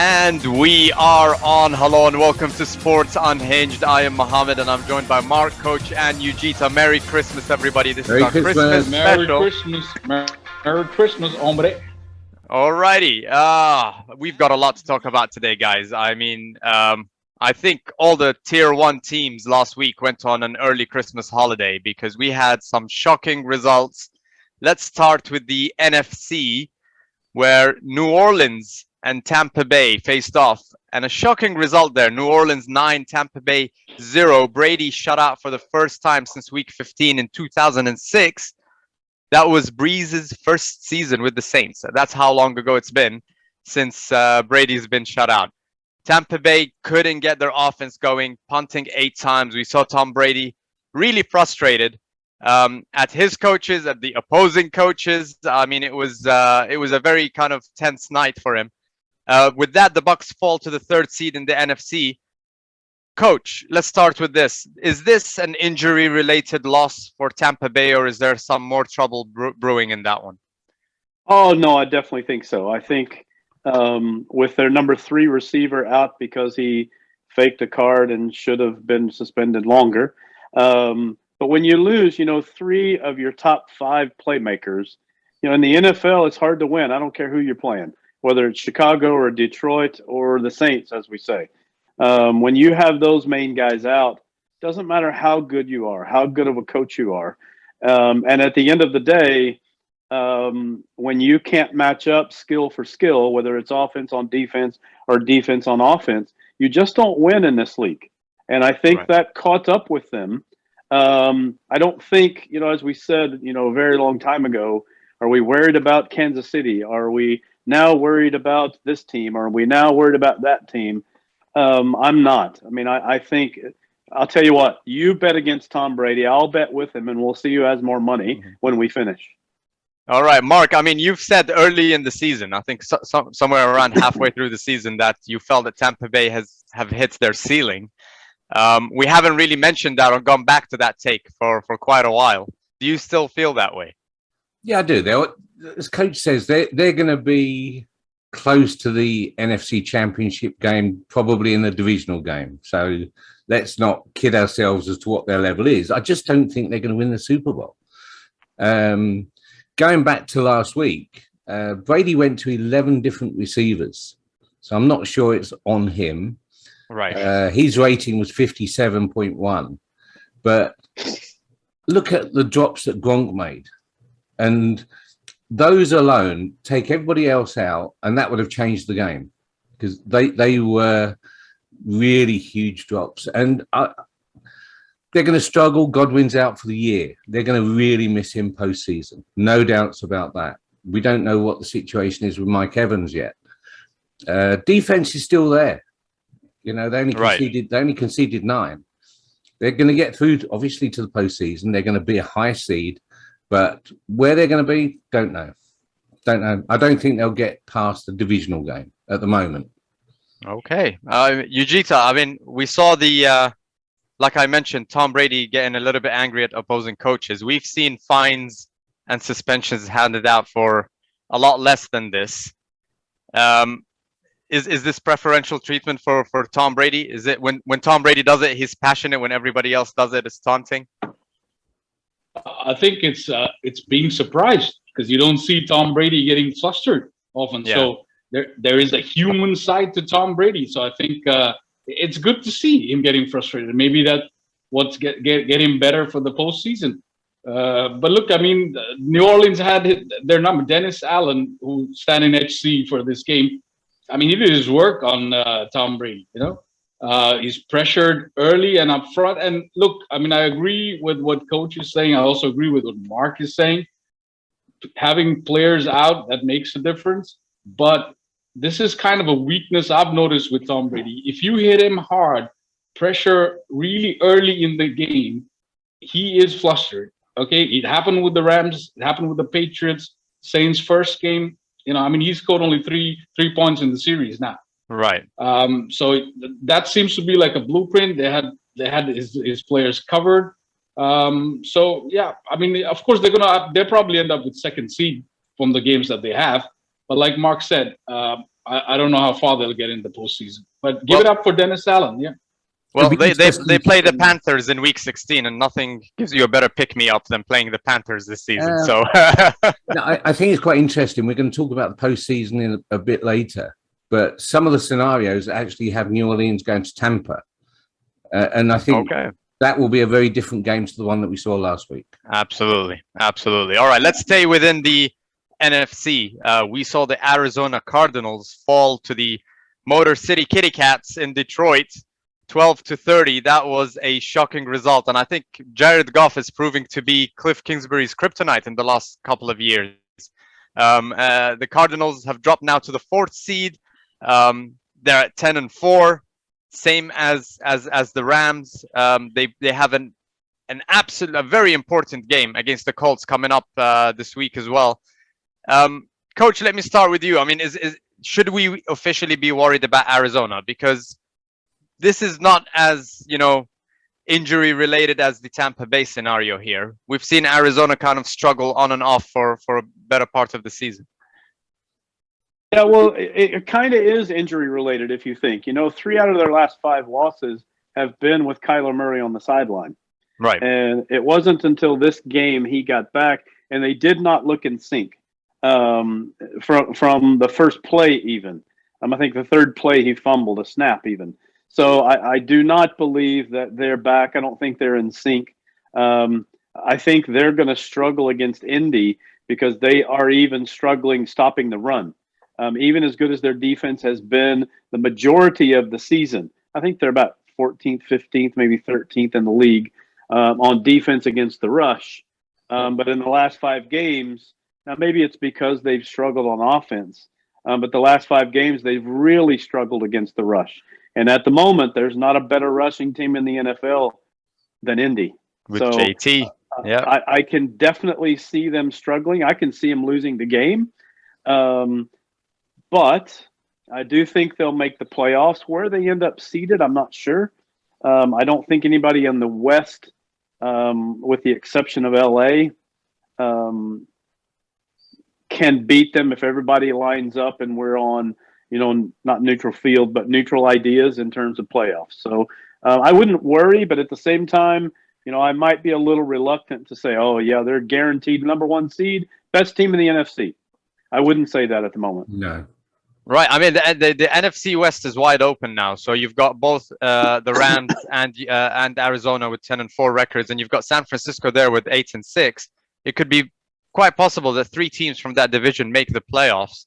And we are on. Hello and welcome to Sports Unhinged. I am Mohammed and I'm joined by Mark, Coach, and Yujita. Merry Christmas, everybody. This is our Christmas special. Merry Christmas, hombre. Alrighty. We've got a lot to talk about today, guys. I mean, I think all the Tier 1 teams last week went on an early Christmas holiday because we had some shocking results. Let's start with the NFC, where New Orleans and Tampa Bay faced off, and a shocking result there. New Orleans 9, Tampa Bay 0. Brady shut out for the first time since week 15 in 2006. That was Breeze's first season with the Saints. That's how long ago it's been since Brady's been shut out. Tampa Bay couldn't get their offense going, punting 8 times. We saw Tom Brady really frustrated at his coaches, at the opposing coaches. I mean, it was a very kind of tense night for him. With that, the Bucs fall to the 3rd seed in the NFC. Coach, let's start with this. Is this an injury-related loss for Tampa Bay, or is there some more trouble brewing in that one? Oh, no, I definitely think so. I think with their number 3 receiver out because he faked a card and should have been suspended longer. But when you lose, 3 of your top 5 playmakers, in the NFL, it's hard to win. I don't care who you're playing, whether it's Chicago or Detroit or the Saints, as we say. When you have those main guys out, doesn't matter how good you are, how good of a coach you are. And at the end of the day, when you can't match up skill for skill, whether it's offense on defense or defense on offense, you just don't win in this league. And I think that caught up with them. I don't think, as we said, a very long time ago, are we worried about Kansas City? Are we now worried about this team? Are we now worried about that team? I'm not. I mean, I think, I'll tell you what, you bet against Tom Brady. I'll bet with him, and we'll see who has more money when we finish. All right, Mark, I mean, you've said early in the season, I think somewhere around halfway through the season, that you felt that Tampa Bay have hit their ceiling. We haven't really mentioned that or gone back to that take for quite a while. Do you still feel that way? Yeah, I do. As Coach says, they're going to be close to the NFC Championship game, probably in the divisional game. So let's not kid ourselves as to what their level is. I just don't think they're going to win the Super Bowl. Going back to last week, Brady went to 11 different receivers. So I'm not sure it's on him. Right. His rating was 57.1. But look at the drops that Gronk made. And those alone take everybody else out, and that would have changed the game because they were really huge drops. And they're going to struggle. Godwin's out for the year. They're going to really miss him postseason. No doubts about that. We don't know what the situation is with Mike Evans yet. Defense is still there. They only conceded 9. They're going to get through, obviously, to the postseason. They're going to be a high seed. But where they're going to be, don't know. I don't think they'll get past the divisional game at the moment. Okay. Yujita, I mean, we saw like I mentioned, Tom Brady getting a little bit angry at opposing coaches. We've seen fines and suspensions handed out for a lot less than this. Is this preferential treatment for Tom Brady? Is it when Tom Brady does it, he's passionate. When everybody else does it, it's taunting? I think it's being surprised because you don't see Tom Brady getting flustered often. Yeah. So there is a human side to Tom Brady. So I think it's good to see him getting frustrated. Maybe that what's get him better for the postseason. But look, I mean, New Orleans had their number. Dennis Allen, who stand in HC for this game, I mean, he did his work on Tom Brady. He's pressured early and up front. And look, I mean, I agree with what Coach is saying. I also agree with what Mark is saying. Having players out, that makes a difference. But this is kind of a weakness I've noticed with Tom Brady. If you hit him hard, pressure really early in the game, he is flustered. Okay, it happened with the Rams. It happened with the Patriots. Saints' first game. I mean, he scored only three points in the series now. Right. So that seems to be like a blueprint. They had his players covered. So yeah, I mean, of course they'll probably end up with second seed from the games that they have. But like Mark said, I don't know how far they'll get in the postseason. But give it up for Dennis Allen. Yeah. Well, It'll be they interesting play the to- Panthers in week 16, and nothing gives you a better pick-me-up than playing the Panthers this season. So No, I think it's quite interesting. We're going to talk about the postseason in a bit later, but some of the scenarios actually have New Orleans going to Tampa, and I think okay. that will be a very different game to the one that we saw last week. Absolutely. Absolutely. All right, let's stay within the NFC. We saw the Arizona Cardinals fall to the Motor City Kitty Cats in Detroit, 12-30. That was a shocking result. And I think Jared Goff is proving to be Cliff Kingsbury's kryptonite in the last couple of years. The Cardinals have dropped now to the 4th seed. They're at 10-4. Same as the Rams. They have a very important game against the Colts coming up this week as well. Coach, let me start with you. I mean, should we officially be worried about Arizona? Because this is not as, injury related as the Tampa Bay scenario here. We've seen Arizona kind of struggle on and off for a better part of the season. Yeah, well, it kind of is injury related if you think. 3 out of their last 5 losses have been with Kyler Murray on the sideline. Right. And it wasn't until this game he got back, and they did not look in sync from the first play even. I think the 3rd play he fumbled a snap even. So I do not believe that they're back. I don't think they're in sync. I think they're going to struggle against Indy because they are even struggling stopping the run. Even as good as their defense has been the majority of the season, I think they're about 14th, 15th, maybe 13th in the league on defense against the rush. But in the last 5 games, now maybe it's because they've struggled on offense, but the last 5 games, they've really struggled against the rush. And at the moment, there's not a better rushing team in the NFL than Indy. With JT. Yeah. I can definitely see them struggling. I can see them losing the game. But I do think they'll make the playoffs. Where they end up seated, I'm not sure. I don't think anybody in the West, with the exception of LA, can beat them if everybody lines up and we're on, not neutral field, but neutral ideas in terms of playoffs. So I wouldn't worry, but at the same time, I might be a little reluctant to say, oh, yeah, they're guaranteed number 1 seed, best team in the NFC. I wouldn't say that at the moment. No. Right. I mean, the NFC West is wide open now. So you've got both the Rams and Arizona with 10-4 records, and you've got San Francisco there with 8-6. It could be quite possible that 3 teams from that division make the playoffs.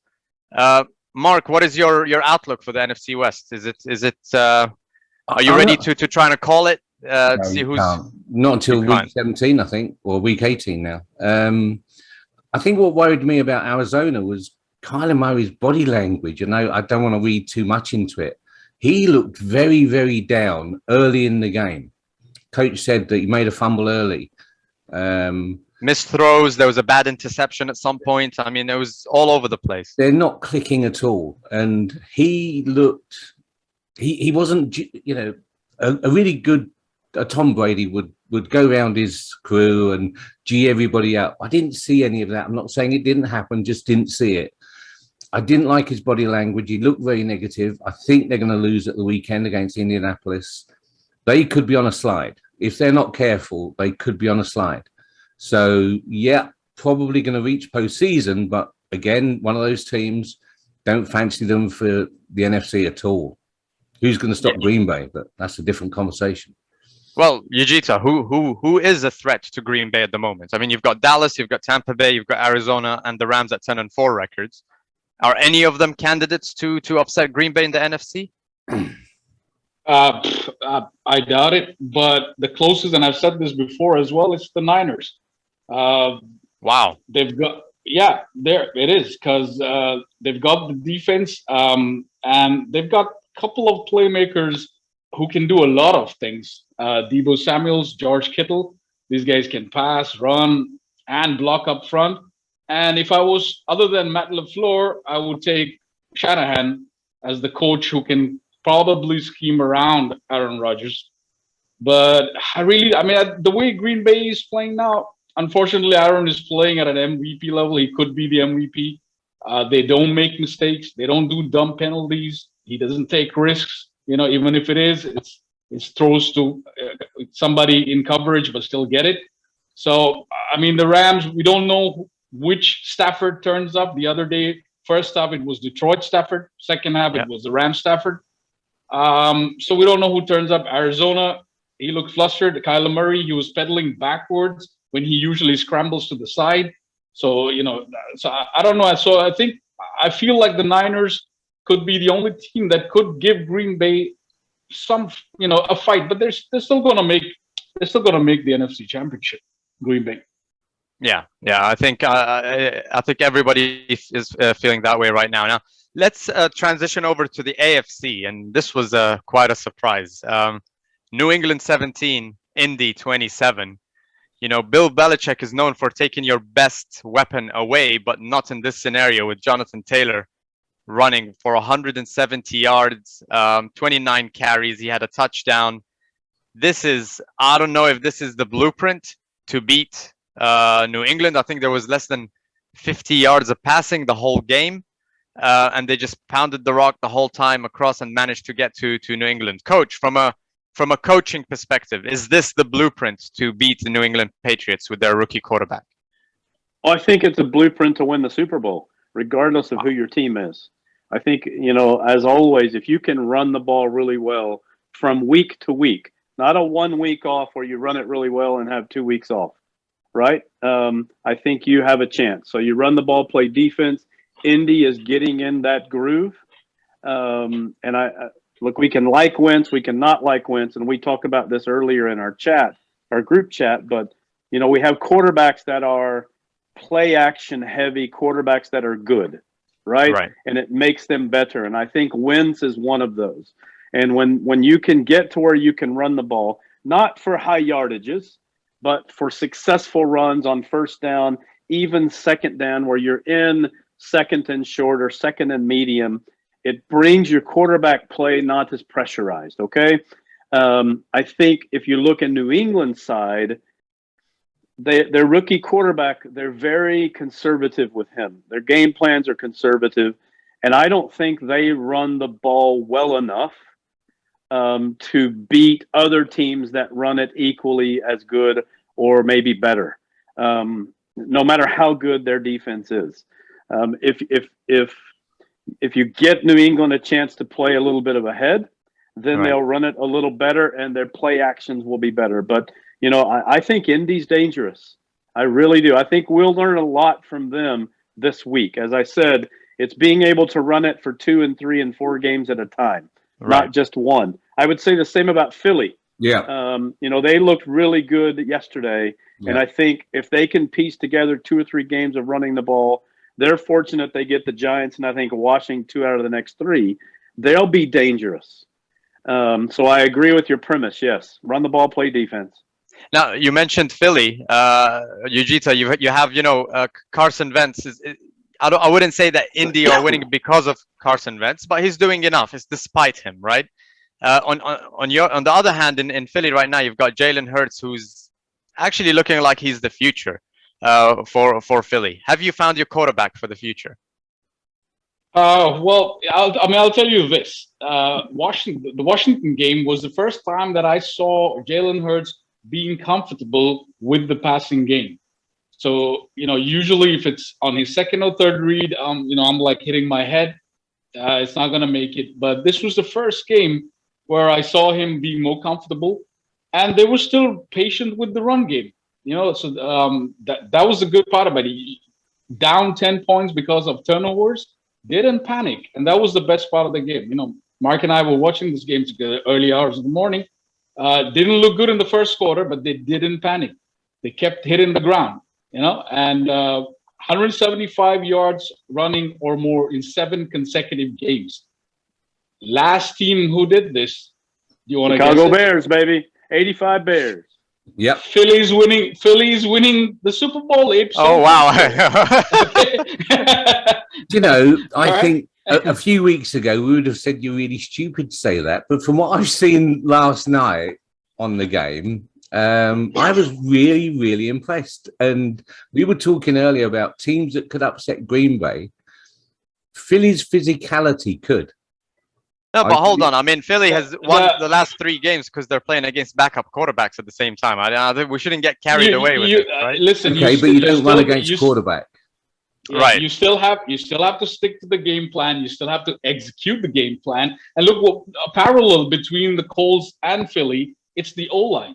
Mark, what is your outlook for the NFC West? Is it? Are you ready to try and call it? No, See who's not until week 17, I think, or week 18 now. I think what worried me about Arizona was Kyler Murray's body language. I don't want to read too much into it. He looked very, very down early in the game. Coach said that he made a fumble early. Missed throws. There was a bad interception at some point. I mean, it was all over the place. They're not clicking at all. And he looked, he wasn't, a really good, Tom Brady would go around his crew and G everybody up. I didn't see any of that. I'm not saying it didn't happen, just didn't see it. I didn't like his body language. He looked very negative. I think they're going to lose at the weekend against Indianapolis. They could be on a slide. If they're not careful, they could be on a slide. So, yeah, probably going to reach postseason. But again, one of those teams, don't fancy them for the NFC at all. Who's going to stop Green Bay? But that's a different conversation. Well, Yujita, who is a threat to Green Bay at the moment? I mean, you've got Dallas, you've got Tampa Bay, you've got Arizona, and the Rams at 10-4 records. Are any of them candidates to upset Green Bay in the NFC? I doubt it, but the closest, and I've said this before as well, it's the Niners. Wow. They've got, there it is, because they've got the defense, and they've got a couple of playmakers who can do a lot of things. Deebo Samuels, George Kittle, these guys can pass, run, and block up front. And if I was, other than Matt LaFleur, I would take Shanahan as the coach who can probably scheme around Aaron Rodgers. But the way Green Bay is playing now, unfortunately, Aaron is playing at an MVP level. He could be the MVP. They don't make mistakes. They don't do dumb penalties. He doesn't take risks. Even if it's throws to somebody in coverage, but still get it. So, I mean, the Rams, we don't know which Stafford turns up. The other day, first half, it was Detroit Stafford. Second half, it was the Rams Stafford. So we don't know who turns up. Arizona, he looked flustered. Kyler Murray, he was pedaling backwards when he usually scrambles to the side. So, I don't know. So I feel like the Niners could be the only team that could give Green Bay some, a fight, but they're still going to make the NFC Championship, Green Bay. Yeah. I think everybody is feeling that way right now. Now, let's transition over to the AFC, and this was quite a surprise. New England 17, Indy 27. Bill Belichick is known for taking your best weapon away, but not in this scenario with Jonathan Taylor running for 170 yards, 29 carries. He had a touchdown. I don't know if this is the blueprint to beat New England. I think there was less than 50 yards of passing the whole game. And they just pounded the rock the whole time across and managed to get to New England. Coach, from a coaching perspective, is this the blueprint to beat the New England Patriots with their rookie quarterback? I think it's a blueprint to win the Super Bowl, regardless of who your team is. I think, as always, if you can run the ball really well from week to week, not a 1 week off where you run it really well and have 2 weeks off, right? I think you have a chance. So you run the ball, play defense. Indy is getting in that groove. And look, we can like Wentz, we can not like Wentz, and we talked about this earlier in our group chat, but, we have quarterbacks that are play action heavy, quarterbacks that are good, right? And it makes them better. And I think Wentz is one of those. And when you can get to where you can run the ball, not for high yardages, but for successful runs on first down, even second down, where you're in second and short or second and medium, it brings your quarterback play not as pressurized, okay? I think if you look at New England's side, their rookie quarterback, they're very conservative with him. Their game plans are conservative, and I don't think they run the ball well enough to beat other teams that run it equally as good or maybe better, no matter how good their defense is. If you get New England a chance to play a little bit of ahead, then they'll run it a little better and their play actions will be better. But, I think Indy's dangerous. I really do. I think we'll learn a lot from them this week. As I said, it's being able to run it for 2 and 3 and 4 games at a time, not just one. I would say the same about Philly. Yeah. They looked really good yesterday. Yeah. And I think if they can piece together 2 or 3 games of running the ball, they're fortunate they get the Giants and I think Washington 2 out of the next 3. They'll be dangerous. So I agree with your premise. Yes. Run the ball, play defense. Now, you mentioned Philly. Yujita, you have, Carson Wentz. I wouldn't say that Indy are winning because of Carson Wentz, but he's doing enough. It's despite him, right? On the other hand, in Philly right now, you've got Jalen Hurts, who's actually looking like he's the future for Philly. Have you found your quarterback for the future? Well, I'll tell you this. The Washington game was the first time that I saw Jalen Hurts being comfortable with the passing game. So, usually if it's on his second or third read, I'm like hitting my head. It's not going to make it. But this was the first game where I saw him being more comfortable. And they were still patient with the run game. So that was the good part about it. Down 10 points because of turnovers, didn't panic. And that was the best part of the game. Mark and I were watching this game together early hours of the morning. Didn't look good in the first quarter, but they didn't panic. They kept hitting the ground, and 175 yards running or more in 7 consecutive games. Last team who did this, do you want to guess? Chicago Bears, baby. 85 Bears. Yep. Philly's winning the Super Bowl. Oh, wow. I think a few weeks ago, we would have said you're really stupid to say that. But from what I've seen last night on the game, I was really, really impressed. And we were talking earlier about teams that could upset Green Bay. Philly's physicality could. No, but I- hold on. I mean, Philly has won the last 3 games because they're playing against backup quarterbacks at the same time. I think we shouldn't get carried away with it, right? Listen, Okay, but you don't run against quarterback. Right. You still have to stick to the game plan. You still have to execute the game plan. And look, what a parallel between the Colts and Philly, it's the O-line.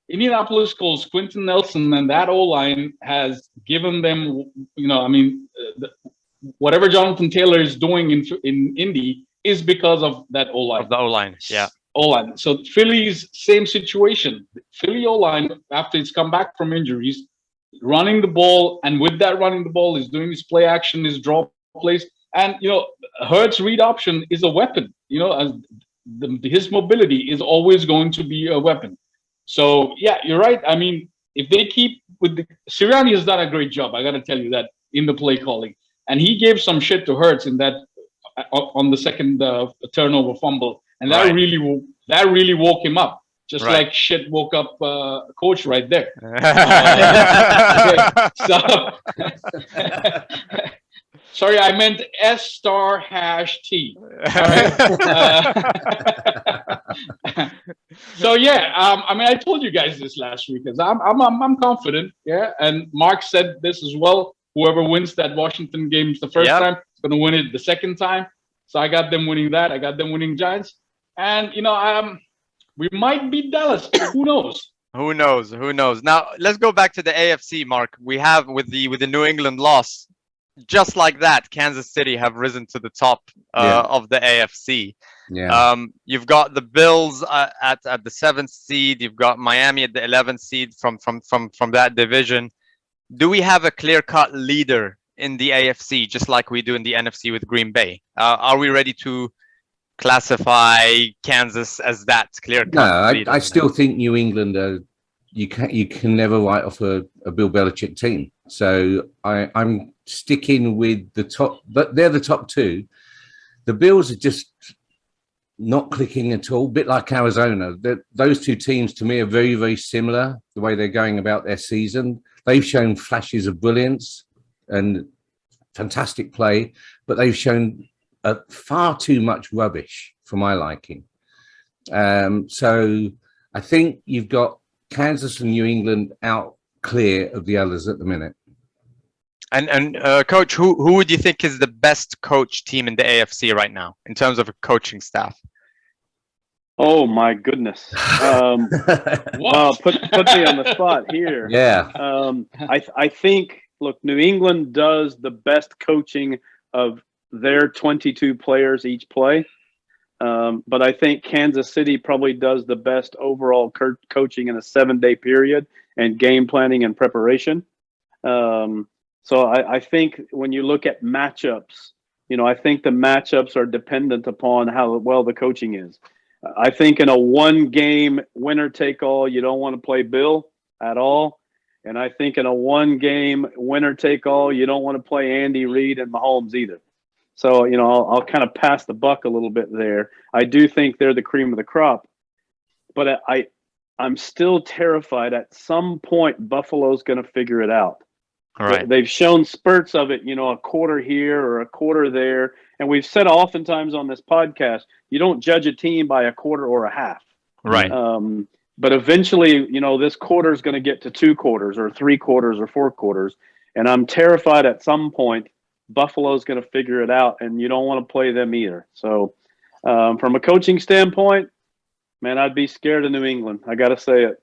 Indianapolis Colts, Quentin Nelson, and that O-line has given them, whatever Jonathan Taylor is doing in Indy is because of that O-line. Of the O-line, yeah. O-line. So Philly's same situation. Philly O-line, after it's come back from injuries, running the ball, and with that running the ball, is doing his play action, his draw plays, and Hurts read option is a weapon. His mobility is always going to be a weapon. So yeah, you're right. I mean, if they keep with Sirianni has done a great job. I got to tell you that in the play calling, and he gave some shit to Hurts in that on the second turnover fumble, and that really woke him up. Just like shit woke up coach right there. So, sorry, I meant S*#T. All right. So yeah, I mean, I told you guys this last week because I'm confident. Yeah, and Mark said this as well. Whoever wins that Washington game the first time is going to win it the second time. So I got them winning that. I got them winning Giants, and we might beat Dallas. Who knows? Who knows? Who knows? Now let's go back to the AFC, Mark. We have with the New England loss, just like that, Kansas City have risen to the top of the AFC. Yeah. You've got the Bills at the 7th seed. You've got Miami at the 11th seed from that division. Do we have a clear-cut leader in the AFC, just like we do in the NFC with Green Bay? Are we ready to classify Kansas as that clear-cut? No, I still think New England. You can never write off a Bill Belichick team. So I'm sticking with the top. But they're the top 2. The Bills are just not clicking at all. Bit like Arizona. Those 2 teams to me are very, very similar. The way they're going about their season, they've shown flashes of brilliance and fantastic play, but they've shown far too much rubbish for my liking. So I think you've got Kansas and New England out clear of the others at the minute. And coach, who would you think is the best coach team in the AFC right now in terms of a coaching staff? Oh my goodness! Wow, put me on the spot here. Yeah. I think. Look, New England does the best coaching of their 22 players each play. But I think Kansas City probably does the best overall coaching in a 7-day period and game planning and preparation. So I think when you look at matchups, I think the matchups are dependent upon how well the coaching is. I think in a 1-game winner take all, you don't want to play Bill at all. And I think in a 1-game winner take all, you don't want to play Andy Reid and Mahomes either. So, I'll kind of pass the buck a little bit there. I do think they're the cream of the crop, but I'm still terrified at some point Buffalo's going to figure it out. All right. They've shown spurts of it, a quarter here or a quarter there. And we've said oftentimes on this podcast, you don't judge a team by a quarter or a half. Right. But eventually, this quarter is going to get to 2 quarters or 3 quarters or 4 quarters. And I'm terrified at some point Buffalo's going to figure it out, and you don't want to play them either. So from a coaching standpoint, man, I'd be scared of New England. I got to say it.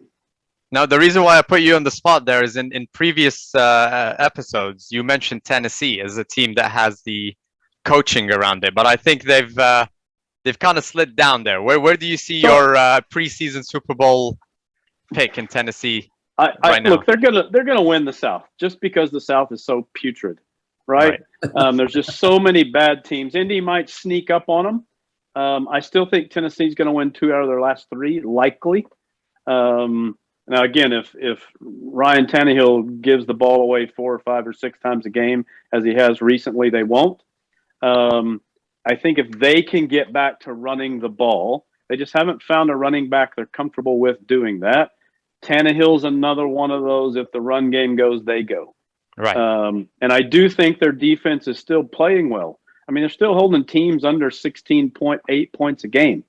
Now, the reason why I put you on the spot there is in previous episodes, you mentioned Tennessee as a team that has the coaching around it. But I think they've kind of slid down there. Where do you see your preseason Super Bowl pick in Tennessee right now? Look, they're gonna win the South just because the South is so putrid, right? There's just so many bad teams. Indy might sneak up on them. I still think Tennessee's going to win 2 out of their last 3, likely. Now, again, if Ryan Tannehill gives the ball away 4 or 5 or 6 times a game, as he has recently, they won't. I think if they can get back to running the ball, they just haven't found a running back they're comfortable with doing that. Tannehill's another one of those. If the run game goes, they go. Right. And I do think their defense is still playing well. I mean, they're still holding teams under 16.8 points a game.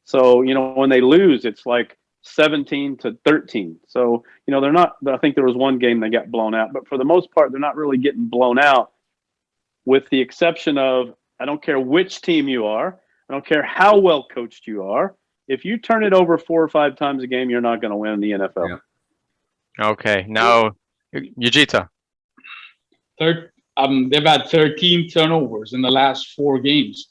So, you know, when they lose, it's like 17-13. So, you know, they're not, I think there was one game they got blown out, but for the most part, they're not really getting blown out, with the exception of, I don't care which team you are. I don't care how well coached you are. If you turn it over 4 or 5 times a game, you're not going to win the NFL. Yeah. Okay, now Yujita. They've had 13 turnovers in the last 4 games.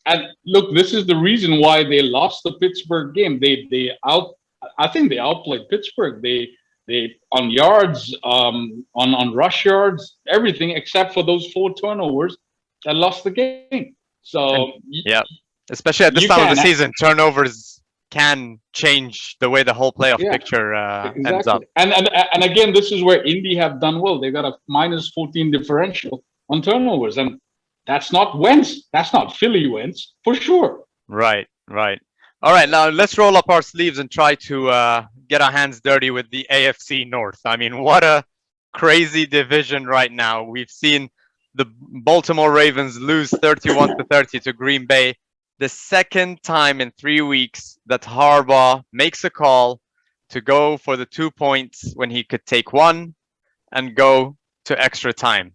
And look, this is the reason why they lost the Pittsburgh game. I think they outplayed Pittsburgh. They on yards, on rush yards, everything except for those 4 turnovers that lost the game. So yeah, especially at this time of the season, turnovers can change the way the whole playoff picture ends up. And again, this is where Indy have done well. They got a -14 differential on turnovers, and that's not Wentz. That's not Philly Wentz for sure. Right. All right, now let's roll up our sleeves and try to get our hands dirty with the AFC North. I mean, what a crazy division right now. We've seen the Baltimore Ravens lose 31-30 to Green Bay. The second time in 3 weeks that Harbaugh makes a call to go for the 2 points when he could take 1 and go to extra time.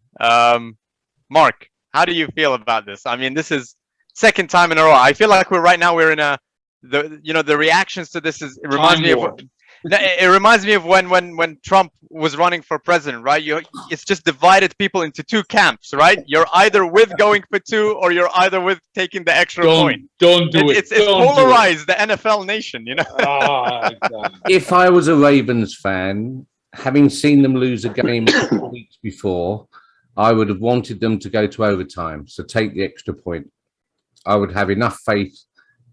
Mark, how do you feel about this? I mean, this is second time in a row. I feel like we're in a, the reactions to this is, it reminds me of when Trump was running for president, right? It's just divided people into 2 camps, right? You're either with going for 2 or you're either with taking the extra point. Don't do it. It's polarized, the NFL nation, you know. Exactly. If I was a Ravens fan, having seen them lose a game 4 weeks before, I would have wanted them to go to overtime. So take the extra point. I would have enough faith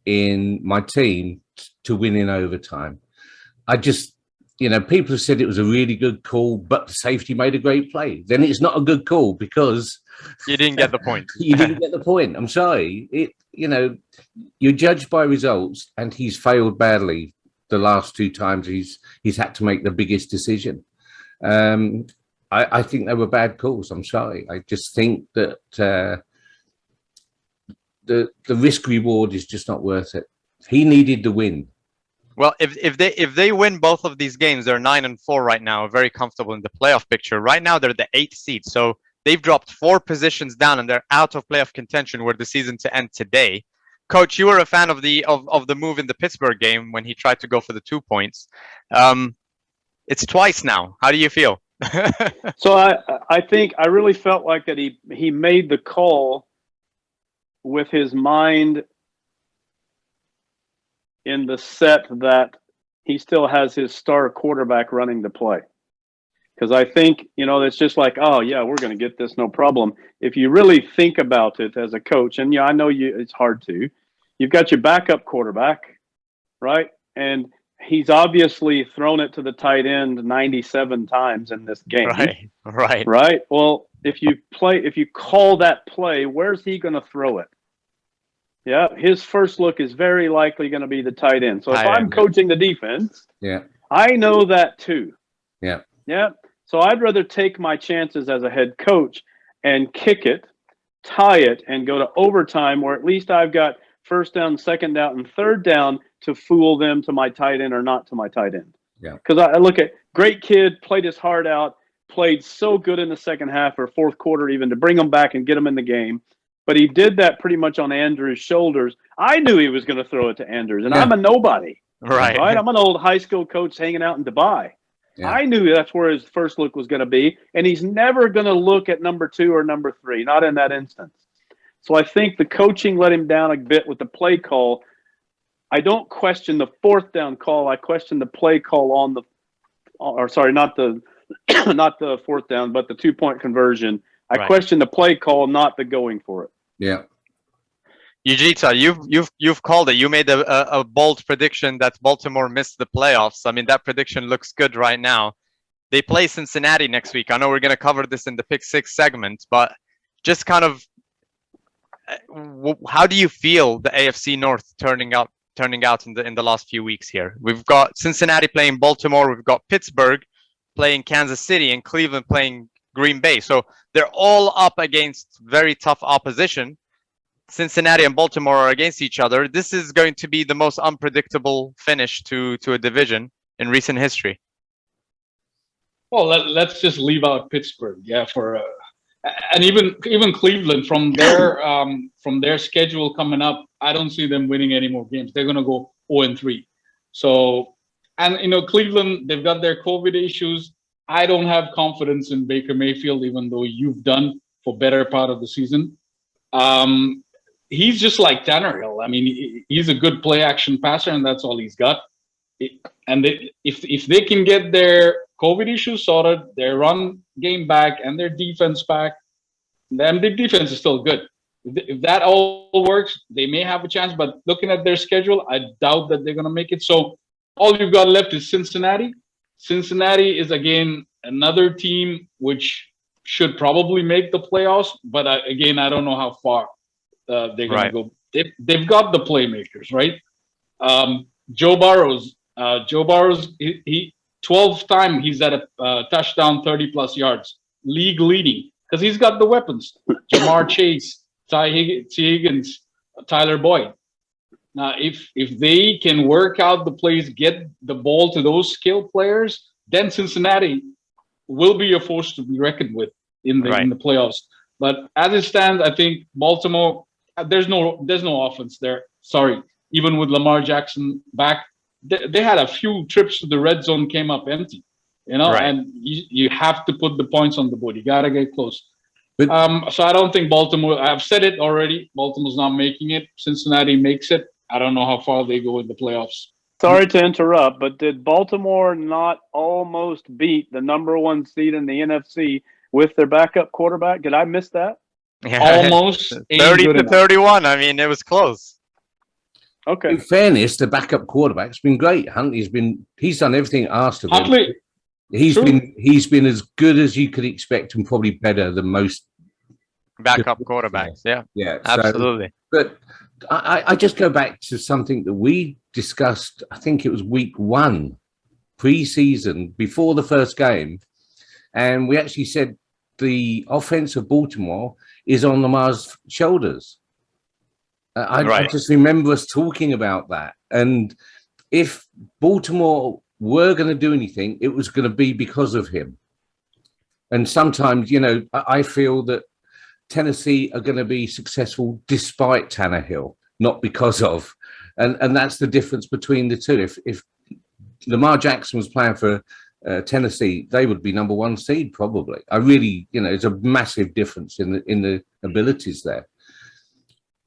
in my team to win in overtime. I just, people have said it was a really good call, but the safety made a great play. Then it's not a good call because you didn't get the point. You didn't get the point. I'm sorry. You're judged by results, and he's failed badly the last 2 times he's had to make the biggest decision. I think they were bad calls. I'm sorry. I just think that the risk reward is just not worth it. He needed the win. Well, if they win both of these games, they're 9-4 right now, very comfortable in the playoff picture. Right now, they're the 8th seed, so they've dropped 4 positions down, and they're out of playoff contention were the season to end today. Coach, you were a fan of the move in the Pittsburgh game when he tried to go for the 2 points. It's twice now. How do you feel? So I think I really felt like that he made the call with his mind in the set that he still has his star quarterback running the play. Because I think, it's just like, oh, yeah, we're going to get this, no problem. If you really think about it as a coach, and I know it's hard to, you've got your backup quarterback, right? And he's obviously thrown it to the tight end 97 times in this game. Right. Well, if you call that play, where's he going to throw it? Yeah, his first look is very likely going to be the tight end. So if I'm coaching the defense, I know that too. Yeah. So I'd rather take my chances as a head coach and kick it, tie it, and go to overtime, where at least I've got first down, second down, and third down to fool them to my tight end or not to my tight end. Yeah. Because I look at great kid, played his heart out, played so good in the second half or fourth quarter even to bring him back and get him in the game. But he did that pretty much on Andrews' shoulders. I knew he was going to throw it to Andrews, and I'm a nobody. Right? I'm an old high school coach hanging out in Dubai. Yeah. I knew that's where his first look was going to be, and he's never going to look at number 2 or number 3, not in that instance. So I think the coaching let him down a bit with the play call. I don't question the 4th down call. I question the play call on not the 4th down, but the 2-point conversion. I question the play call, not the going for it. Yeah. Yujita, you've called it. You made a bold prediction that Baltimore missed the playoffs. I mean, that prediction looks good right now. They play Cincinnati next week. I know we're going to cover this in the Pick 6 segment, but just kind of, how do you feel the AFC North turning out in the last few weeks here? We've got Cincinnati playing Baltimore. We've got Pittsburgh playing Kansas City, and Cleveland playing Green Bay. So they're all up against very tough opposition. Cincinnati and Baltimore are against each other. This is going to be the most unpredictable finish to a division in recent history. Well, let's just leave out Pittsburgh, and even Cleveland from their schedule coming up. I don't see them winning any more games. They're going to go 0-3. So, and Cleveland, they've got their COVID issues. I don't have confidence in Baker Mayfield, even though you've done for better part of the season. He's just like Tannehill. I mean, he's a good play action passer, and that's all he's got. If they can get their COVID issues sorted, their run game back, and their defense back, then the defense is still good. If that all works, they may have a chance. But looking at their schedule, I doubt that they're going to make it. So all you've got left is Cincinnati. Cincinnati is, again, another team which should probably make the playoffs. But again, I don't know how far they're going to go. They've got the playmakers, right? Joe Burrows, he 12th time he's at a touchdown, 30+ yards, league leading, because he's got the weapons. Jamar Chase, T. Higgins, Tyler Boyd. Now, if they can work out the plays, get the ball to those skill players, then Cincinnati will be a force to be reckoned with in the playoffs. But as it stands, I think Baltimore, there's no offense there. Sorry, even with Lamar Jackson back, they had a few trips to the red zone, came up empty. And you have to put the points on the board. You gotta get close. So I don't think Baltimore. I've said it already. Baltimore's not making it. Cincinnati makes it. I don't know how far they go in the playoffs. Sorry to interrupt, but did Baltimore not almost beat the #1 seed in the NFC with their backup quarterback? Did I miss that? Yeah. Almost 30-31. I mean, it was close. Okay. In fairness, the backup quarterback's been great. He's done everything asked of him. Huntley, He's been as good as you could expect, and probably better than most backup quarterbacks. Yeah, absolutely. But I just go back to something that we discussed. I think it was week 1, pre-season, before the first game, and we actually said the offense of Baltimore is on Lamar's shoulders. I just remember us talking about that. And if Baltimore were going to do anything, it was going to be because of him. And sometimes, I feel that Tennessee are going to be successful despite Tannehill, not because of. And that's the difference between the two. If Lamar Jackson was playing for Tennessee, they would be #1 seed probably. I really, it's a massive difference in the abilities there.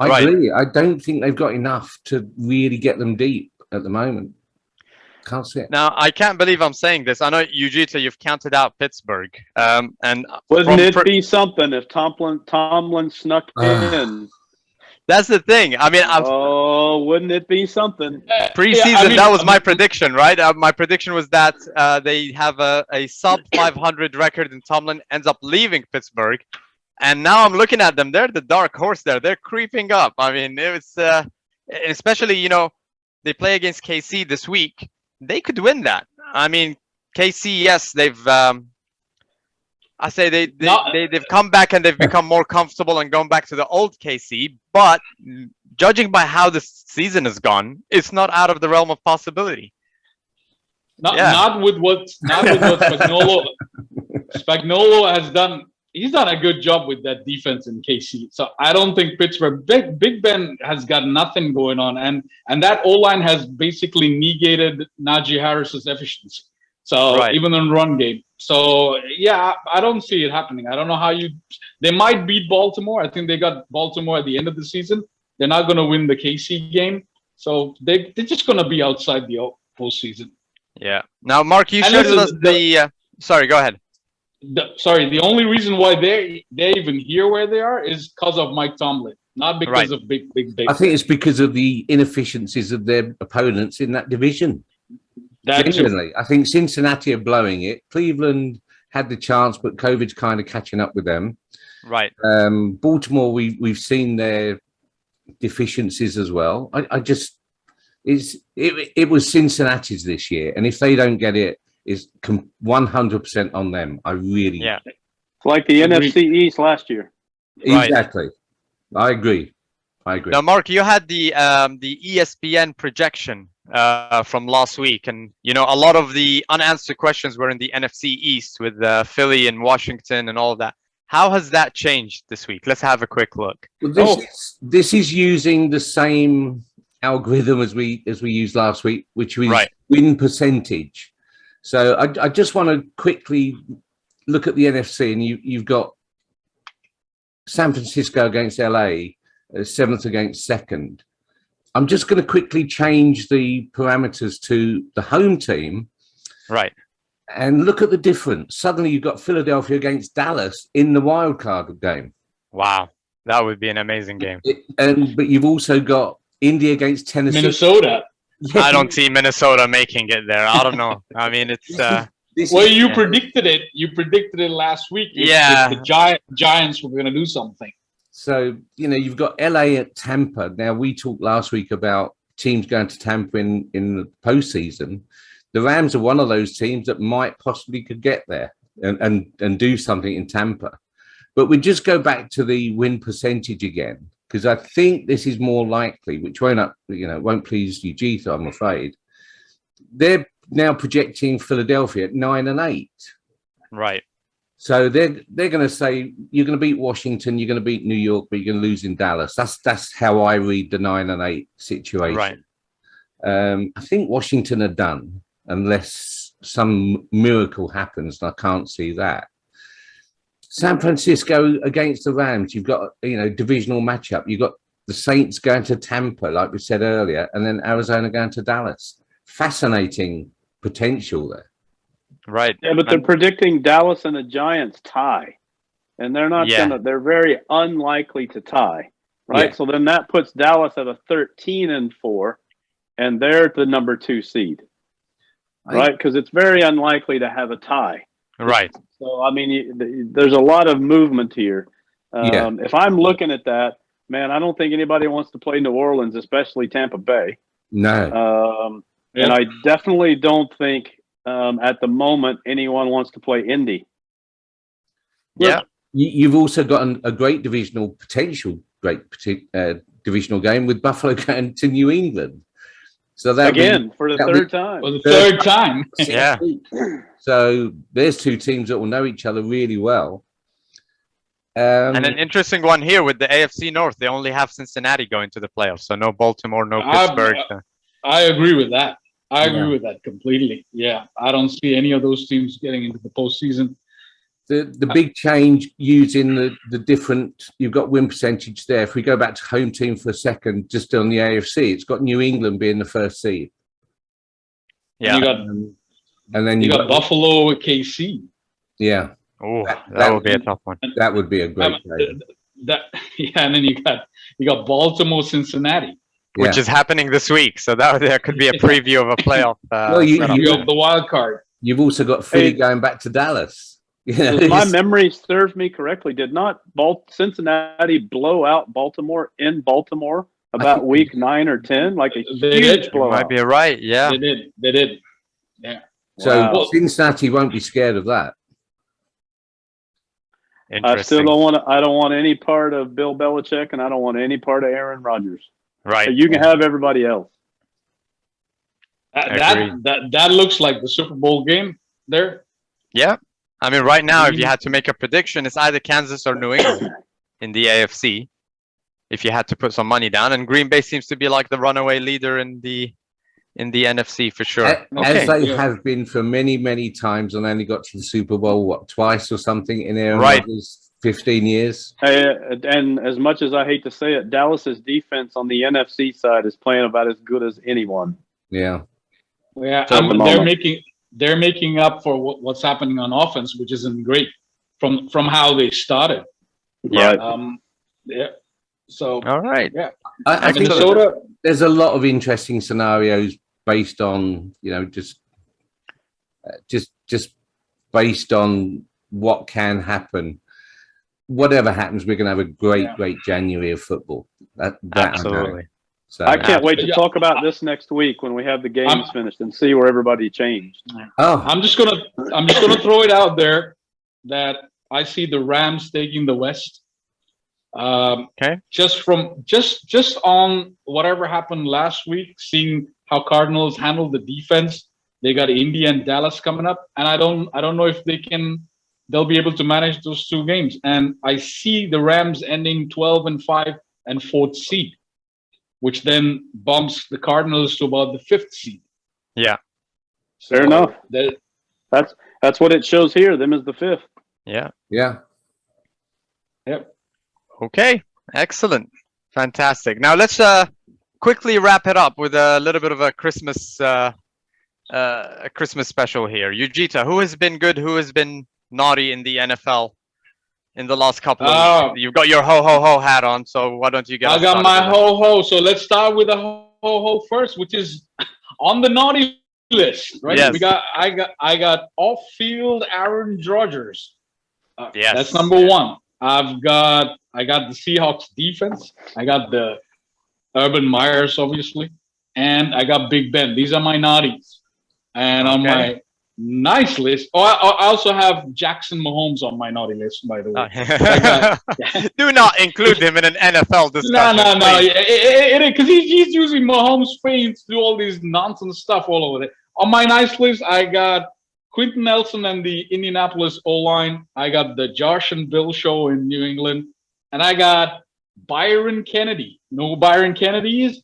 I agree. I don't think they've got enough to really get them deep at the moment. Can't see it. Now, I can't believe I'm saying this. I know, Yujita, you've counted out Pittsburgh. And wouldn't it be something if Tomlin snuck in? That's the thing. I mean, wouldn't it be something? Preseason, that was my prediction, right? My prediction was that they have a sub 500 record, and Tomlin ends up leaving Pittsburgh. And now I'm looking at them. They're the dark horse there. They're creeping up. I mean, it's especially, they play against KC this week. They could win that. I mean, KC, yes, they've come back and they've become more comfortable and gone back to the old KC. But judging by how the season has gone, it's not out of the realm of possibility. Not with what Spagnuolo has done. He's done a good job with that defense in KC. So I don't think Pittsburgh, Big Ben has got nothing going on. And that O-line has basically negated Najee Harris's efficiency. So even in run game. So yeah, I don't see it happening. I don't know how they might beat Baltimore. I think they got Baltimore at the end of the season. They're not going to win the KC game. So they're just going to be outside the postseason. Yeah. Now, Mark, you showed us sorry, go ahead. The only reason why they're even here where they are is because of Mike Tomlin, not because of big. I think it's because of the inefficiencies of their opponents in that division. Genuinely, I think Cincinnati are blowing it. Cleveland had the chance, but COVID's kind of catching up with them. Right. Baltimore, we've seen their deficiencies as well. It was Cincinnati's this year, and if they don't get it, it's 100% on them. I really It's like the Agreed. NFC East last year. Right. Exactly. I agree. Now, Mark, you had the ESPN projection from last week, and you know a lot of the unanswered questions were in the NFC East with Philly and Washington and all of that. How has that changed this week? Let's have a quick look. Well, this is using the same algorithm as we used last week, which was Right. win percentage. So I just want to quickly look at the NFC, and you've got San Francisco against LA, 7th against 2nd. I'm just going to quickly change the parameters to the home team. Right. And look at the difference. Suddenly you've got Philadelphia against Dallas in the wild card game. Wow. That would be an amazing game. But you've also got India against Tennessee. Minnesota. Yeah. I don't see Minnesota making it there. I don't know. I mean, it's Well, you predicted it. You predicted it last week. Yeah. The Giants were going to do something. So, you know, you've got LA at Tampa. Now, we talked last week about teams going to Tampa in the postseason. The Rams are one of those teams that might possibly could get there and do something in Tampa. But we just go back to the win percentage again, because I think this is more likely, which won't please you, Jeetha, I'm afraid. They're now projecting Philadelphia at 9-8. right. So they're going to say you're going to beat Washington, you're going to beat New York, but you're going to lose in Dallas. That's how I read the 9-8 situation. Right. I think Washington are done unless some miracle happens, and I can't see that. San Francisco against the Rams, you've got divisional matchup. You've got the Saints going to Tampa, like we said earlier, and then Arizona going to Dallas. Fascinating potential there. Right. Yeah, but they're predicting Dallas and the Giants tie, and they're not Yeah. They're very unlikely to tie, right? Yeah. So then that puts Dallas at a 13-4, and they're the number 2 seed, right? Because it's very unlikely to have a tie. Right. So I mean, there's a lot of movement here. If I'm looking at that, man, I don't think anybody wants to play New Orleans, especially Tampa Bay. No. And I definitely don't think at the moment anyone wants to play Indy. Yeah. You've also got a great divisional divisional game with Buffalo going to New England. So that For the third time. For the third time. Yeah. So there's two teams that will know each other really well. And an interesting one here with the AFC North. They only have Cincinnati going to the playoffs, so no Baltimore, no Pittsburgh. I agree with that. I agree with that completely. Yeah, I don't see any of those teams getting into the postseason. The big change using the different, you've got win percentage there. If we go back to home team for a second, just on the AFC, it's got New England being the first seed. Yeah. And then you got Buffalo with KC. Yeah. Oh, that would be a tough one. That would be a great game. And then you got Baltimore, Cincinnati. Which is happening this week, so that could be a preview of a playoff. You have the wild card. You've also got Philly going back to Dallas. If my memory serves me correctly, did not Cincinnati blow out Baltimore in Baltimore about week 9 or 10? Like a huge blowout. Might be right. Yeah, they did. Yeah. So Cincinnati won't be scared of that. I still don't want to. I don't want any part of Bill Belichick, and I don't want any part of Aaron Rodgers. Right. So you can have everybody else. That looks like the Super Bowl game there. Yeah. I mean, right now, if you had to make a prediction, it's either Kansas or New England in the AFC. If you had to put some money down, and Green Bay seems to be like the runaway leader in the NFC for sure. As they have been for many, many times, and only got to the Super Bowl, twice or something in Aaron Rodgers' 15 years. And as much as I hate to say it, Dallas's defense on the NFC side is playing about as good as anyone. Yeah. Yeah, they're making up for what's happening on offense, which isn't great from how they started. Yeah. Yeah. So all right. Yeah. I think there's a lot of interesting scenarios based on just based on what can happen. Whatever happens, we're going to have a great January of football. That absolutely. So I can't wait to talk about this next week when we have the games finished and see where everybody changed. Oh, I'm just gonna throw it out there that I see the Rams taking the West. Okay. Just on whatever happened last week, seeing how Cardinals handled the defense, they got Indy and Dallas coming up, and I don't know if they'll be able to manage those two games. And I see the Rams ending 12-5 and 4th seed, which then bumps the Cardinals to about the 5th seed. Yeah. So Fair enough. That's what it shows here. Them is the 5th. Yeah. Yeah. Yep. Okay. Excellent. Fantastic. Now let's quickly wrap it up with a little bit of a Christmas special here. Yujita, who has been good? Who has been naughty in the NFL in the last couple of weeks? You've got your ho ho ho hat on, so why don't you get? I got my ho ho. So let's start with the ho ho first, which is on the naughty list, right? Yes. I got off-field Aaron Rodgers. Yes. That's number one. I got the Seahawks defense. I got the Urban Myers, obviously, and I got Big Ben. These are my naughties. And on my nice list, I also have Jackson Mahomes on my naughty list, by the way. Do not include him in an NFL discussion. No, because he's using Mahomes' fame to do all these nonsense stuff all over there. On my nice list, I got Quentin Nelson and the Indianapolis O-line. I got the Josh and Bill show in New England. And I got Byron Kennedy. You know who Byron Kennedy is?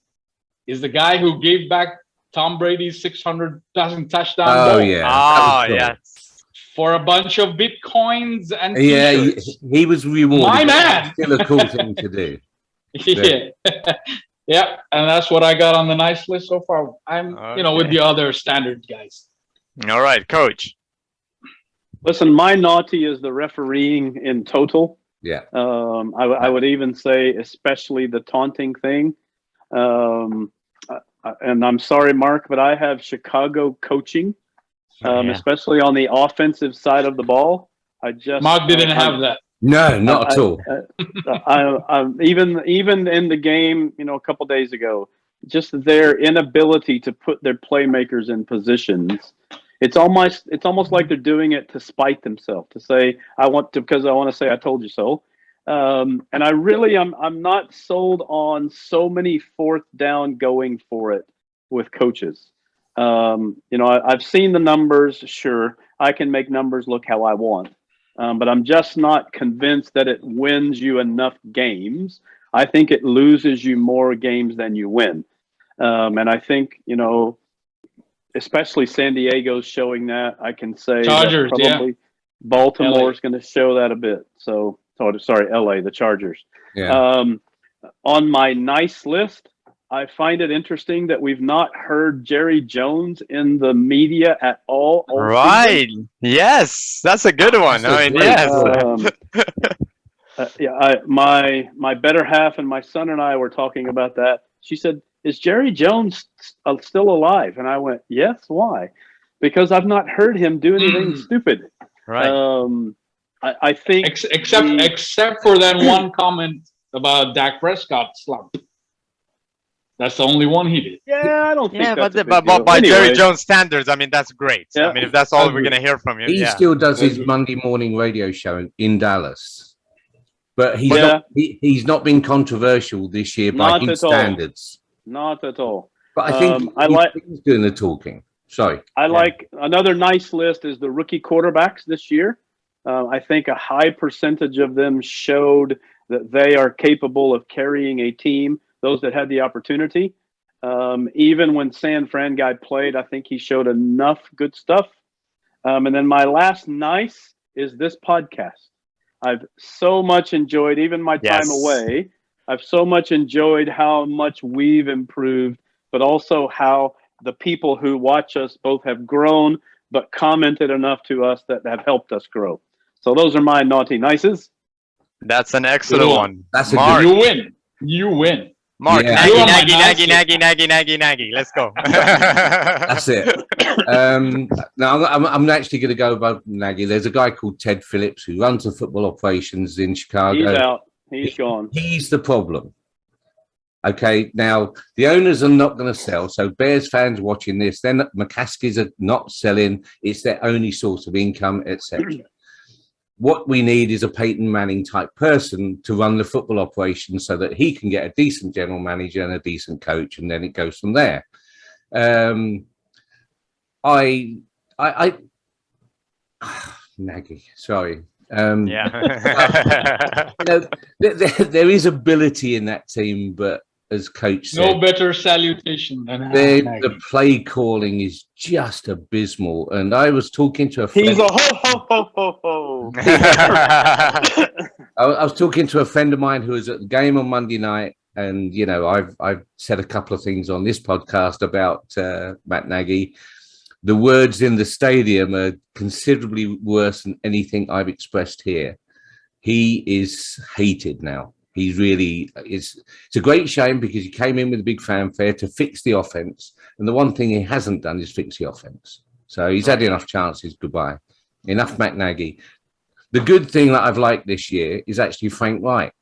Is the guy who gave back Tom Brady's 600 passing touchdown ball. Oh, yeah. Oh, yes. For a bunch of Bitcoins and Yeah, t-shirts. he was rewarded. My man. Still a cool thing to do. Yeah. Yeah, and that's what I got on the nice list so far. I'm, with the other standard guys. All right, Coach. Listen, my naughty is the refereeing in total. Yeah. I would even say especially the taunting thing. And I'm sorry, Mark, but I have Chicago coaching, especially on the offensive side of the ball. Mark didn't have that. No, not at all. Even in the game, a couple days ago, just their inability to put their playmakers in positions. It's almost like they're doing it to spite themselves, to say because I want to say I told you so. And I'm not sold on so many 4th down going for it with coaches. I've seen the numbers. Sure, I can make numbers look how I want. But I'm just not convinced that it wins you enough games. I think it loses you more games than you win. And I think, especially San Diego's showing that. I can say Chargers, probably Baltimore's going to show that a bit. So, sorry, LA, the Chargers. Yeah. On my nice list, I find it interesting that we've not heard Jerry Jones in the media at all. Right. Season. Yes, that's a good one. Yes. My better half and my son and I were talking about that. She said, "Is Jerry Jones still alive?" And I went, "Yes." Why? Because I've not heard him do anything stupid. Right. I think except for that one comment about Dak Prescott slump. That's the only one he did. Yeah, I don't think that's a big but deal. by Anyway. Jerry Jones standards, I mean, that's great. Yeah. I mean, if that's all we're going to hear from him. He still does his Monday morning radio show in Dallas. But he's not been controversial this year by his standards. Not at all. But I think he's doing the talking. Sorry. Like another nice list is the rookie quarterbacks this year. I think a high percentage of them showed that they are capable of carrying a team, those that had the opportunity. Even when San Fran guy played, I think he showed enough good stuff. And then my last nice is this podcast. I've so much enjoyed, even my time away, I've so much enjoyed how much we've improved, but also how the people who watch us both have grown, but commented enough to us that have helped us grow. So those are my naughty nices. That's an excellent one. That's Mark. You win. Mark, Yeah. Naggy. Let's go. That's it. Now I'm actually going to go above Nagy. There's a guy called Ted Phillips who runs the football operations in Chicago. He's out. He's gone. He's the problem. Okay, now the owners are not going to sell. So Bears fans watching this, then McCaskies are not selling. It's their only source of income, etc. What we need is a Peyton Manning type person to run the football operation so that he can get a decent general manager and a decent coach, and then it goes from there. Nagy, sorry. Yeah. There is ability in that team, but as coach said, No better salutation than the play calling is just abysmal. And I was talking to a friend. He's a ho. I was talking to a friend of mine who was at the game on Monday night, and you know, I've said a couple of things on this podcast about Matt Nagy. The words in the stadium are considerably worse than anything I've expressed here. He is hated now. He really is. It's a great shame because he came in with a big fanfare to fix the offense. And the one thing he hasn't done is fix the offense. So he's had enough chances. Goodbye. Enough Matt Nagy. The good thing that I've liked this year is actually Frank Reich.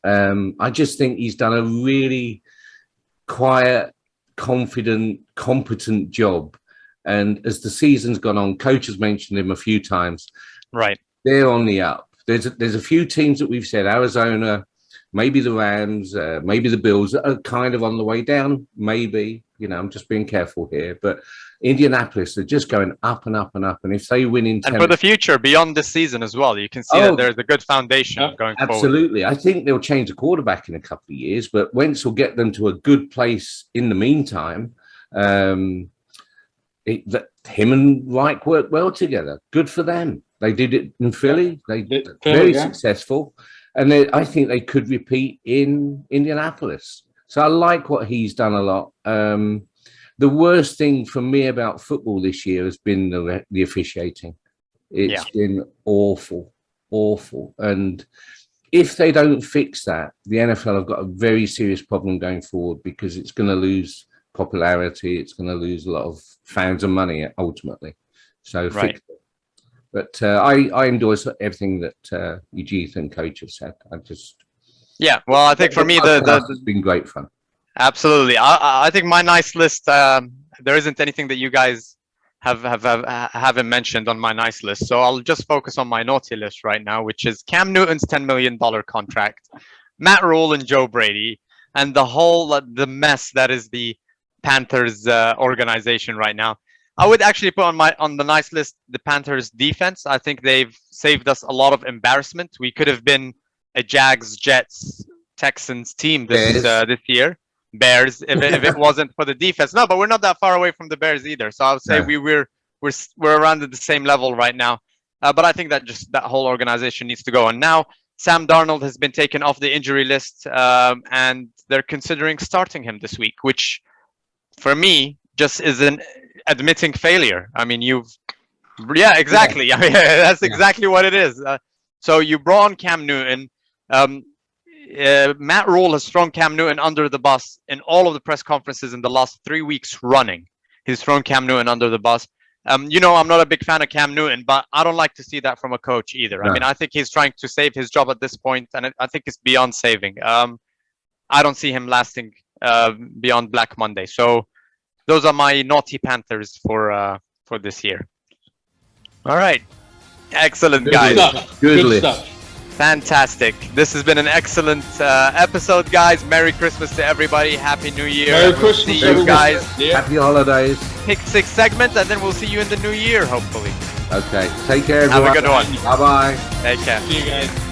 I just think he's done a really quiet, confident, competent job. And as the season's gone on, coach has mentioned him a few times. Right. They're on the up. There's a few teams that we've said, Arizona, maybe the Rams, maybe the Bills are kind of on the way down. Maybe, you know, I'm just being careful here. But Indianapolis, they're just going up and up and up. And if they win in 10... And for the future, beyond this season as well, you can see that there's a good foundation going forward. Absolutely. I think they'll change the quarterback in a couple of years, but Wentz will get them to a good place in the meantime. Him and Reich worked well together. Good for them. They did it in Philly. Very successful. And I think they could repeat in Indianapolis. So I like what he's done a lot. The worst thing for me about football this year has been the officiating. It's been awful. And if they don't fix that, the NFL have got a very serious problem going forward because it's going to lose popularity. It's going to lose a lot of fans and money ultimately. So fix it. But I endorse everything that Ujith and coach have said. Well, I think for me it's been great fun. Absolutely. I think my nice list. There isn't anything that you guys haven't mentioned on my nice list, so I'll just focus on my naughty list right now, which is Cam Newton's $10 million contract, Matt Rule and Joe Brady, and the mess that is the Panthers organization right now. I would actually put on the nice list the Panthers defense. I think they've saved us a lot of embarrassment. We could have been a Jags, Jets, Texans team this year. Bears, if it wasn't for the defense. No, but we're not that far away from the Bears either. So I would say we're around at the same level right now. But I think that whole organization needs to go. And now Sam Darnold has been taken off the injury list, and they're considering starting him this week, which for me just is an admitting failure. I mean, exactly. I mean, that's exactly what it is. So you brought on Cam Newton. Matt Rule has thrown Cam Newton under the bus in all of the press conferences in the last 3 weeks running. He's thrown Cam Newton under the bus. I'm not a big fan of Cam Newton, but I don't like to see that from a coach either. No. I mean, I think he's trying to save his job at this point, and I think it's beyond saving. I don't see him lasting beyond Black Monday. So those are my naughty Panthers for this year. All right. Excellent, guys. Good stuff. Fantastic. This has been an excellent episode, guys. Merry Christmas to everybody. Happy New Year. Merry Christmas, see you guys. Yeah. Happy holidays. Pick 6 segment, and then we'll see you in the new year, hopefully. Okay. Take care, everyone. Have a good one. Bye-bye. Take care. See you guys.